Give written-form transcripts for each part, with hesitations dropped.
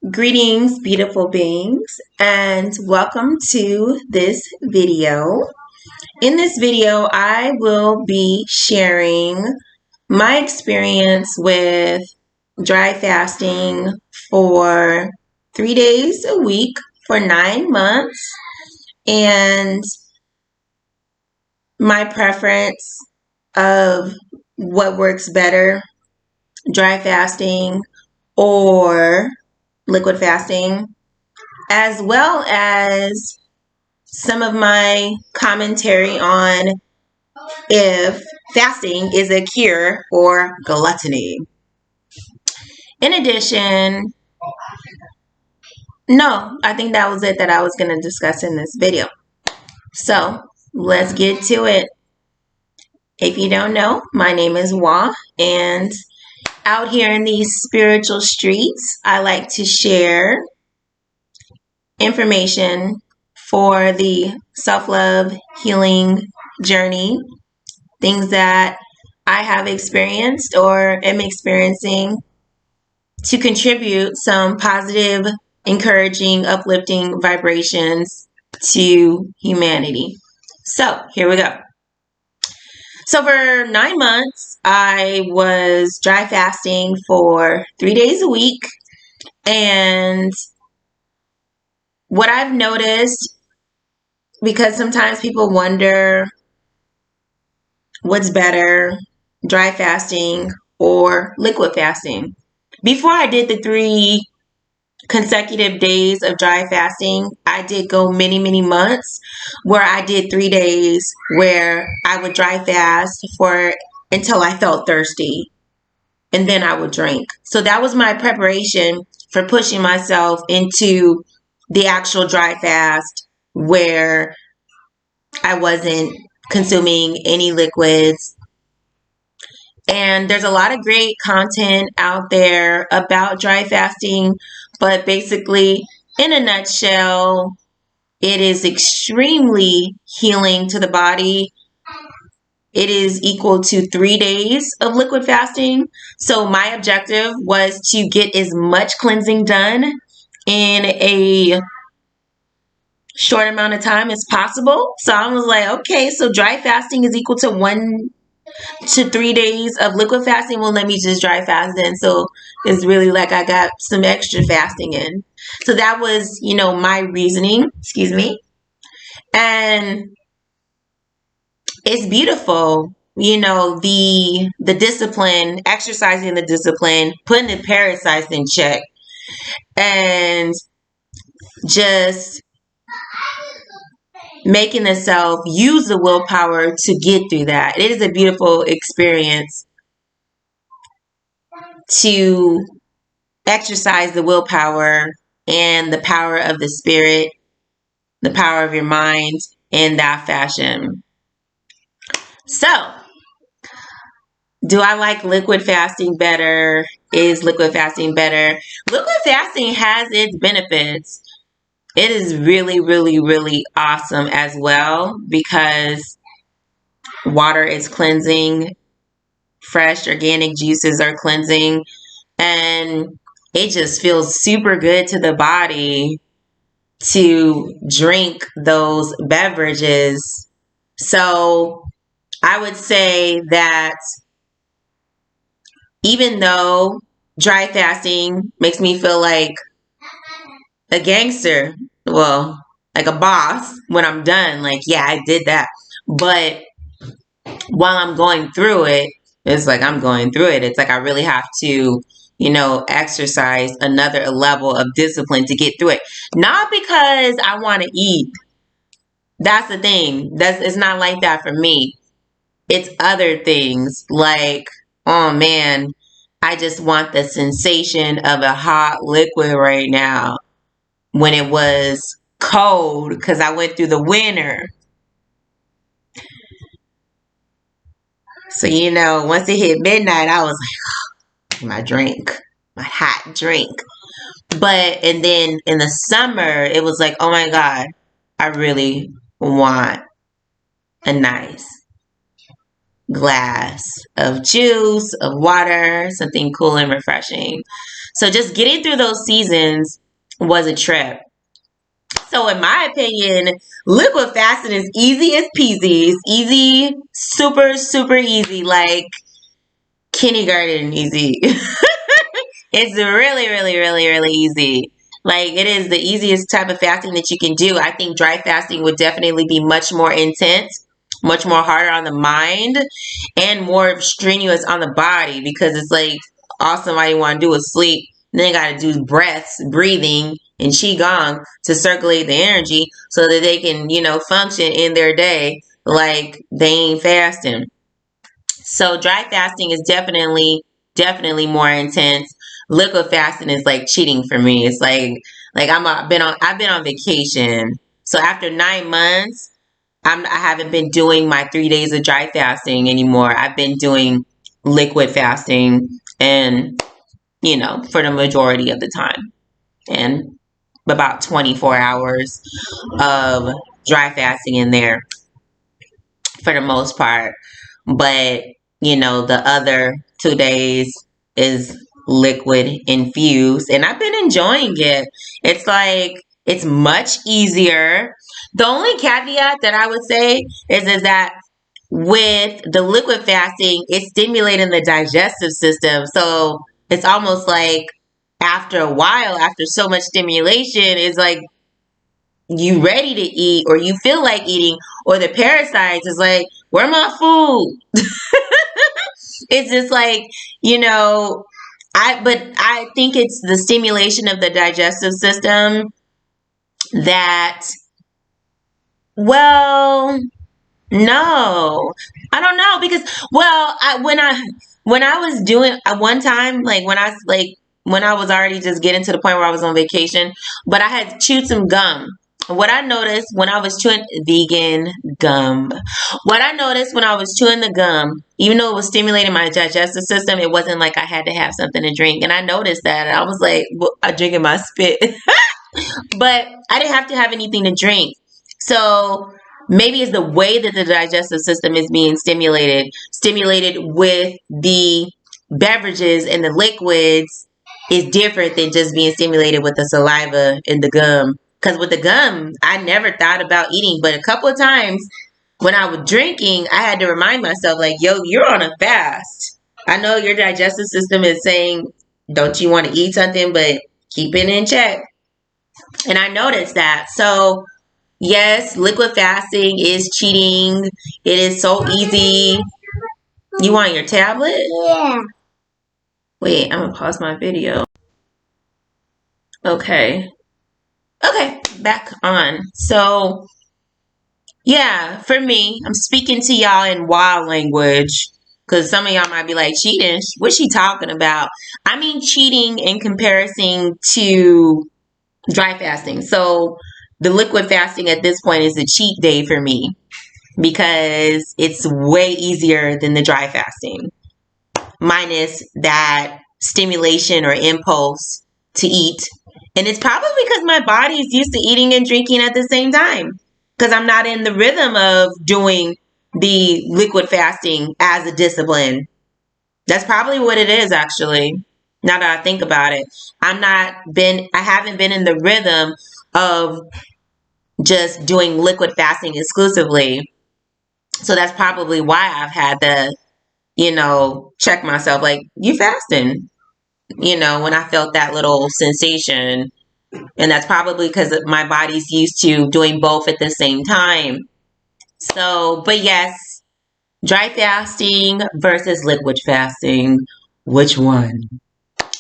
Greetings, beautiful beings, and welcome to this video. In this video, I will be sharing my experience with dry fasting for 3 days a week for 9 months and my preference of what works better, dry fasting or liquid fasting, as well as some of my commentary on if fasting is a cure for gluttony. In addition, no, I think that was it that I was going to discuss in this video. So let's get to it. If you don't know, my name is Wa, and out here in these spiritual streets, I like to share information for the self-love healing journey, things that I have experienced or am experiencing to contribute some positive, encouraging, uplifting vibrations to humanity. So here we go. So for 9 months, I was dry fasting for 3 days a week. And what I've noticed, because sometimes people wonder what's better, dry fasting or liquid fasting. Before I did the 3 consecutive days of dry fasting, I did go many months where I did 3 days where I would dry fast for until I felt thirsty, and then I would drink. So that was my preparation for pushing myself into the actual dry fast where I wasn't consuming any liquids. And there's a lot of great content out there about dry fasting, but basically, in a nutshell, it is extremely healing to the body. It is equal to 3 days of liquid fasting. So my objective was to get as much cleansing done in a short amount of time as possible. So I was like, okay, so dry fasting is equal to 1 to 3 days of liquid fasting. Well, let me just dry fast then. So it's really like I got some extra fasting in. So that was, my reasoning, excuse me. And it's beautiful, the discipline, exercising the discipline, putting the parasites in check, and just making the self use the willpower to get through that. It is a beautiful experience to exercise the willpower and the power of the spirit, the power of your mind in that fashion. So, do I like liquid fasting better? Is liquid fasting better? Liquid fasting has its benefits. It is really awesome as well because water is cleansing, fresh organic juices are cleansing, and it just feels super good to the body to drink those beverages. So I would say that even though dry fasting makes me feel like a gangster, well, like a boss when I'm done, like, yeah, I did that. But while I'm going through it, it's like I'm going through it. It's like I really have to, exercise another level of discipline to get through it. Not because I want to eat. That's the thing. It's not like that for me. It's other things like, oh man, I just want the sensation of a hot liquid right now when it was cold because I went through the winter. So, once it hit midnight, I was like, oh, my drink, my hot drink. And then in the summer, it was like, oh my God, I really want a nice glass of juice, of water, something cool and refreshing. So just getting through those seasons was a trip. So in my opinion, liquid fasting is easy as peasy. It's easy, super, super easy, like kindergarten easy. It's really, really, really, really easy. Like, it is the easiest type of fasting that you can do. I think dry fasting would definitely be much more intense, much more harder on the mind, and more strenuous on the body, because it's like all somebody want to do is sleep. And then they got to do breaths, breathing, and qigong to circulate the energy so that they can, function in their day like they ain't fasting. So dry fasting is definitely more intense. Liquid fasting is like cheating for me. It's like I've been on vacation. So after 9 months, I haven't been doing my 3 days of dry fasting anymore. I've been doing liquid fasting, and for the majority of the time, and about 24 hours of dry fasting in there for the most part. But the other 2 days is liquid infused, and I've been enjoying it. It's like it's much easier. The only caveat that I would say is that with the liquid fasting, it's stimulating the digestive system. So it's almost like after a while, after so much stimulation, it's like you ready to eat, or you feel like eating, or the parasites is like, where my food? It's just like, I think it's the stimulation of the digestive system that, well, no, I don't know, because, well, when I was doing one time, like when I was already just getting to the point where I was on vacation, but I had chewed some gum. What I noticed when I was chewing vegan gum, what I noticed when I was chewing the gum, even though it was stimulating my digestive system, it wasn't like I had to have something to drink. And I noticed that, and I was like, well, I drinking my spit. But I didn't have to have anything to drink. So maybe it's the way that the digestive system is being stimulated with the beverages and the liquids is different than just being stimulated with the saliva and the gum. Because with the gum, I never thought about eating, but a couple of times when I was drinking, I had to remind myself, like, yo, you're on a fast. I know your digestive system is saying, don't you want to eat something, but keep it in check. And I noticed that. So, yes, liquid fasting is cheating. It is so easy. You want your tablet? Yeah. Wait, I'm going to pause my video. Okay. Okay, back on. So, yeah, for me, I'm speaking to y'all in wild language, because some of y'all might be like, cheating? What's she talking about? I mean cheating in comparison to dry fasting. So the liquid fasting at this point is a cheat day for me, because it's way easier than the dry fasting, minus that stimulation or impulse to eat. And it's probably because my body is used to eating and drinking at the same time, because I'm not in the rhythm of doing the liquid fasting as a discipline. That's probably what it is, actually. Now that I think about it, I haven't been in the rhythm of just doing liquid fasting exclusively. So that's probably why I've had to, check myself, like, you fasting, when I felt that little sensation. And that's probably because my body's used to doing both at the same time. So, but yes, dry fasting versus liquid fasting, which one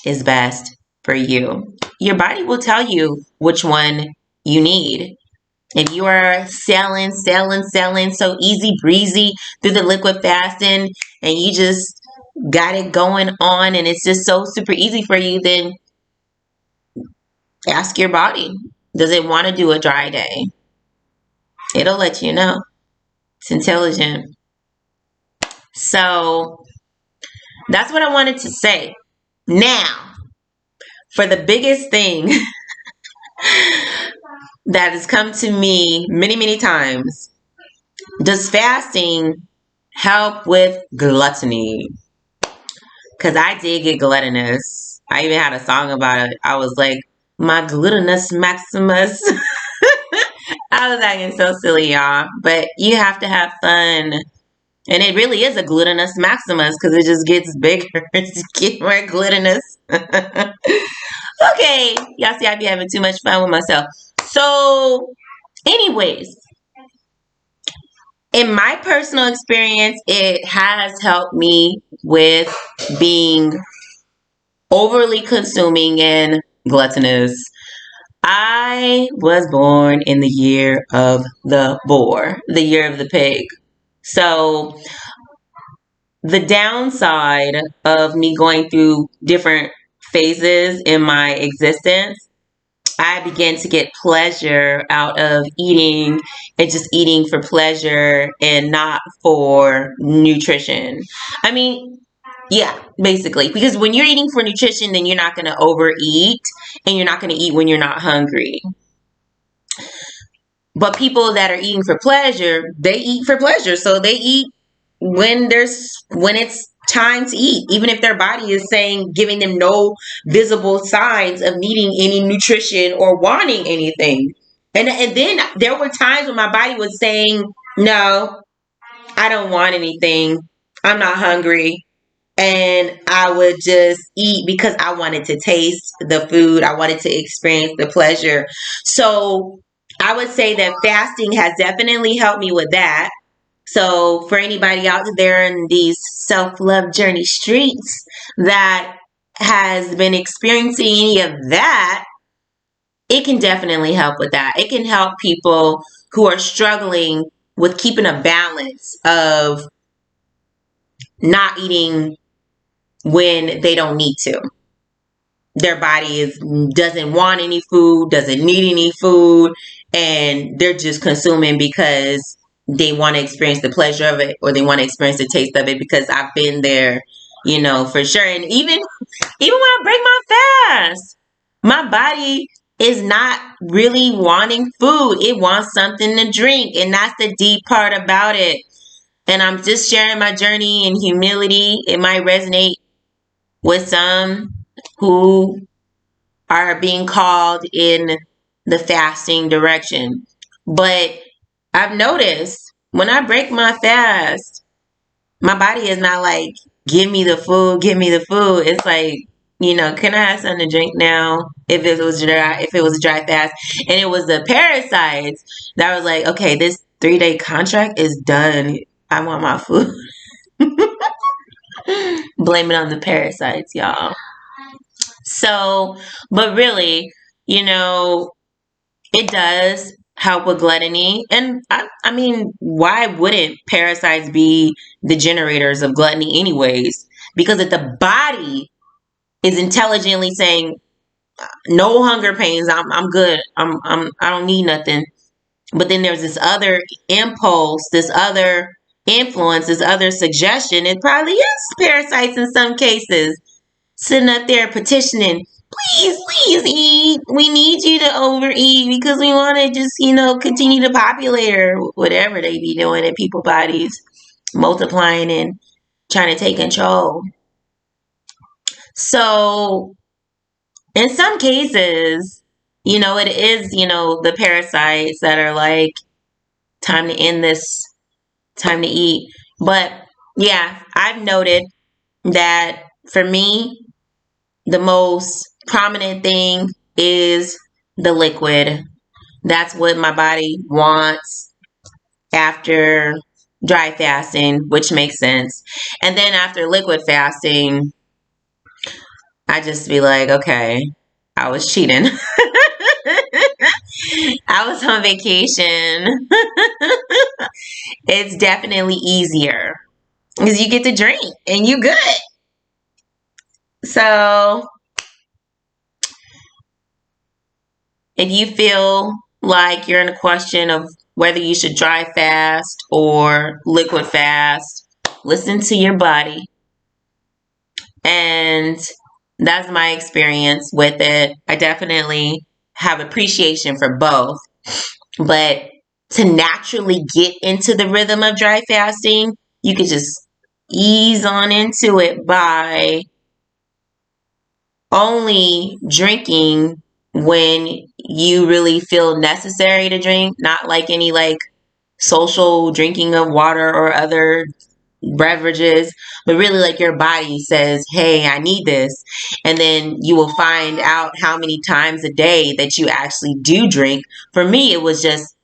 is best for you? Your body will tell you which one you need. If you are sailing so easy breezy through the liquid fasting, and you just got it going on and it's just so super easy for you, then ask your body, does it want to do a dry day? It'll let you know. It's intelligent. So that's what I wanted to say. Now, for the biggest thing that has come to me many, many times, does fasting help with gluttony? Because I did get gluttonous. I even had a song about it. I was like, my glutinous maximus. I was acting so silly, y'all. But you have to have fun. And it really is a glutinous maximus because it just gets bigger. It just gets more glutinous. Okay. Y'all see, I be having too much fun with myself. So, anyways, in my personal experience, it has helped me with being overly consuming and gluttonous. I was born in the year of the boar, the year of the pig. So the downside of me going through different phases in my existence, I began to get pleasure out of eating and just eating for pleasure and not for nutrition. I mean, yeah, basically. Because when you're eating for nutrition, then you're not going to overeat and you're not going to eat when you're not hungry. But people that are eating for pleasure, they eat for pleasure. So they eat when it's time to eat, even if their body is saying, giving them no visible signs of needing any nutrition or wanting anything. And then there were times when my body was saying, no, I don't want anything. I'm not hungry. And I would just eat because I wanted to taste the food. I wanted to experience the pleasure. So I would say that fasting has definitely helped me with that. So for anybody out there in these self-love journey streets that has been experiencing any of that, it can definitely help with that. It can help people who are struggling with keeping a balance of not eating when they don't need to. Their body doesn't want any food, doesn't need any food, and they're just consuming because they want to experience the pleasure of it or they want to experience the taste of it, because I've been there, for sure. And even when I break my fast, my body is not really wanting food. It wants something to drink, and that's the deep part about it. And I'm just sharing my journey in humility. It might resonate with some who are being called in the fasting direction. But I've noticed when I break my fast, my body is not like, give me the food, give me the food. It's like, can I have something to drink now? If it was a dry fast. And it was the parasites that was like, okay, this 3-day contract is done. I want my food. Blame it on the parasites, y'all. So, but really, it does help with gluttony. And I mean, why wouldn't parasites be the generators of gluttony anyways? Because if the body is intelligently saying, no hunger pains, I'm good. I don't need nothing. But then there's this other impulse, this other influence, this other suggestion. It probably is parasites in some cases sitting up there petitioning, please eat. We need you to overeat because we want to just, continue to populate or whatever they be doing in people's bodies, multiplying and trying to take control. So in some cases, it is, the parasites that are like, time to end this, time to eat. But yeah, I've noted that for me, the most prominent thing is the liquid. That's what my body wants after dry fasting, which makes sense. And then after liquid fasting, I just be like, okay, I was cheating. I was on vacation. It's definitely easier because you get to drink and you good. So if you feel like you're in a question of whether you should dry fast or liquid fast, listen to your body. And that's my experience with it. I definitely have appreciation for both. But to naturally get into the rhythm of dry fasting, you can just ease on into it by, only drinking when you really feel necessary to drink, not like any like social drinking of water or other beverages, but really like your body says, hey, I need this. And then you will find out how many times a day that you actually do drink. For me, it was just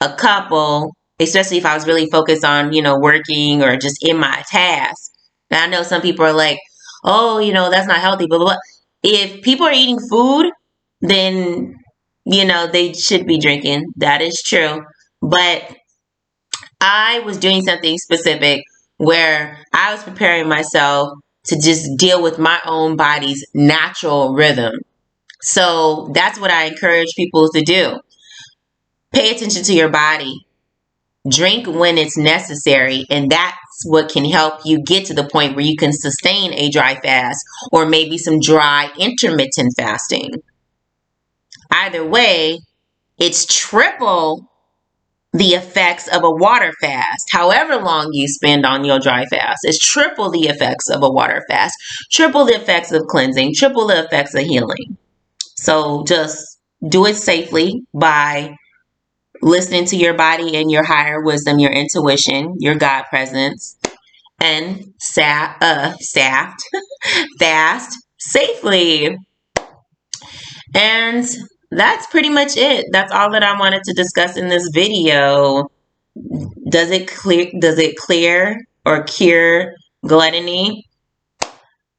a couple, especially if I was really focused on, working or just in my task. And I know some people are like, oh, that's not healthy, blah, blah, blah. If people are eating food, then, they should be drinking. That is true. But I was doing something specific where I was preparing myself to just deal with my own body's natural rhythm. So that's what I encourage people to do. Pay attention to your body. Drink when it's necessary, and that's what can help you get to the point where you can sustain a dry fast or maybe some dry intermittent fasting. Either way, it's triple the effects of a water fast. However long you spend on your dry fast, it's triple the effects of a water fast, triple the effects of cleansing, triple the effects of healing. So just do it safely by listening to your body and your higher wisdom, your intuition, your God presence, and fast safely. And that's pretty much it. That's all that I wanted to discuss in this video. Does it clear or cure gluttony?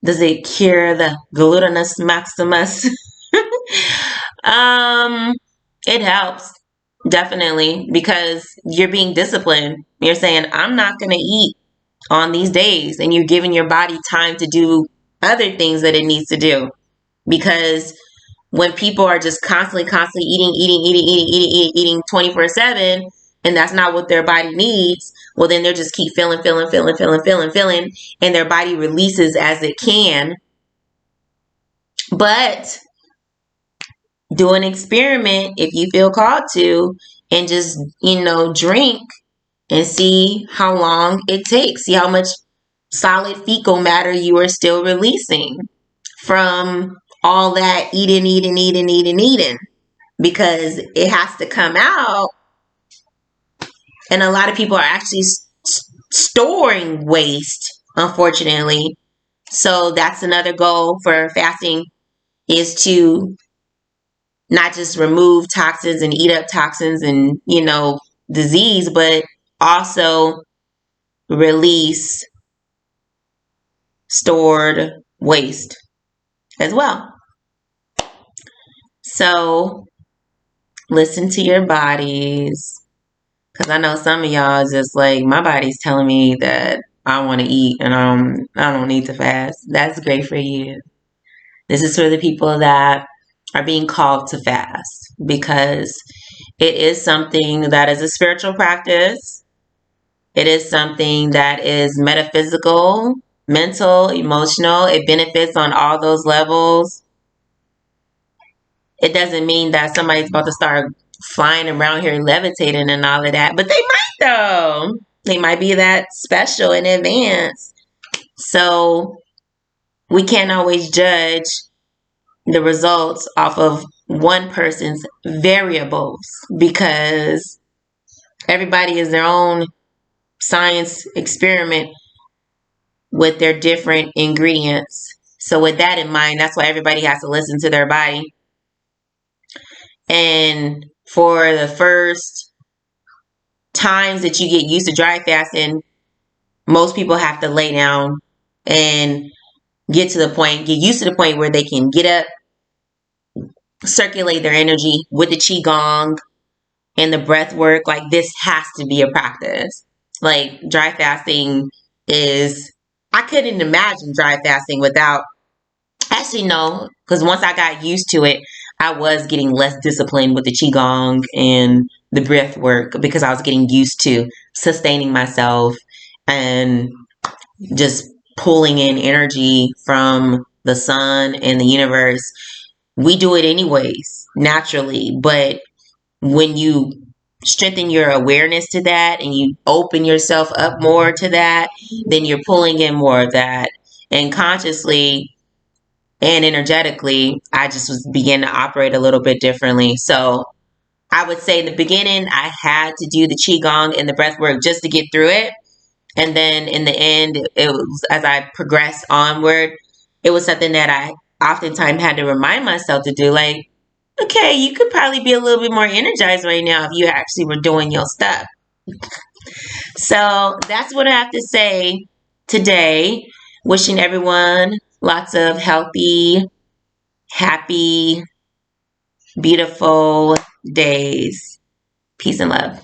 Does it cure the glutinous maximus? It helps. Definitely, because you're being disciplined. You're saying, I'm not going to eat on these days. And you're giving your body time to do other things that it needs to do. Because when people are just constantly eating 24/7, and that's not what their body needs, well, then they'll just keep feeling, and their body releases as it can. But do an experiment if you feel called to, and just, drink and see how long it takes. See how much solid fecal matter you are still releasing from all that eating, because it has to come out. And a lot of people are actually storing waste, unfortunately. So that's another goal for fasting, is to not just remove toxins and eat up toxins and, disease, but also release stored waste as well. So listen to your bodies, because I know some of y'all is just like, my body's telling me that I want to eat and I don't need to fast. That's great for you. This is for the people that are being called to fast, because it is something that is a spiritual practice. It is something that is metaphysical, mental, emotional. It benefits on all those levels. It doesn't mean that somebody's about to start flying around here levitating and all of that, but they might though. They might be that special in advance. So we can't always judge the results off of one person's variables, because everybody is their own science experiment with their different ingredients. So with that in mind, that's why everybody has to listen to their body. And for the first times that you get used to dry fasting, most people have to lay down and get used to the point where they can get up, circulate their energy with the qigong and the breath work. Like, this has to be a practice. Like, dry fasting is, I couldn't imagine dry fasting without, actually no, because once I got used to it, I was getting less disciplined with the qigong and the breath work, because I was getting used to sustaining myself and just pulling in energy from the sun and the universe. We do it anyways, naturally, but when you strengthen your awareness to that and you open yourself up more to that, then you're pulling in more of that. And consciously, and energetically, I just was beginning to operate a little bit differently. So I would say in the beginning, I had to do the Qigong and the breath work just to get through it. And then in the end, it was, as I progressed onward, it was something that I oftentimes had to remind myself to do. Like, okay, you could probably be a little bit more energized right now if you actually were doing your stuff. So that's what I have to say today. Wishing everyone lots of healthy, happy, beautiful days. Peace and love.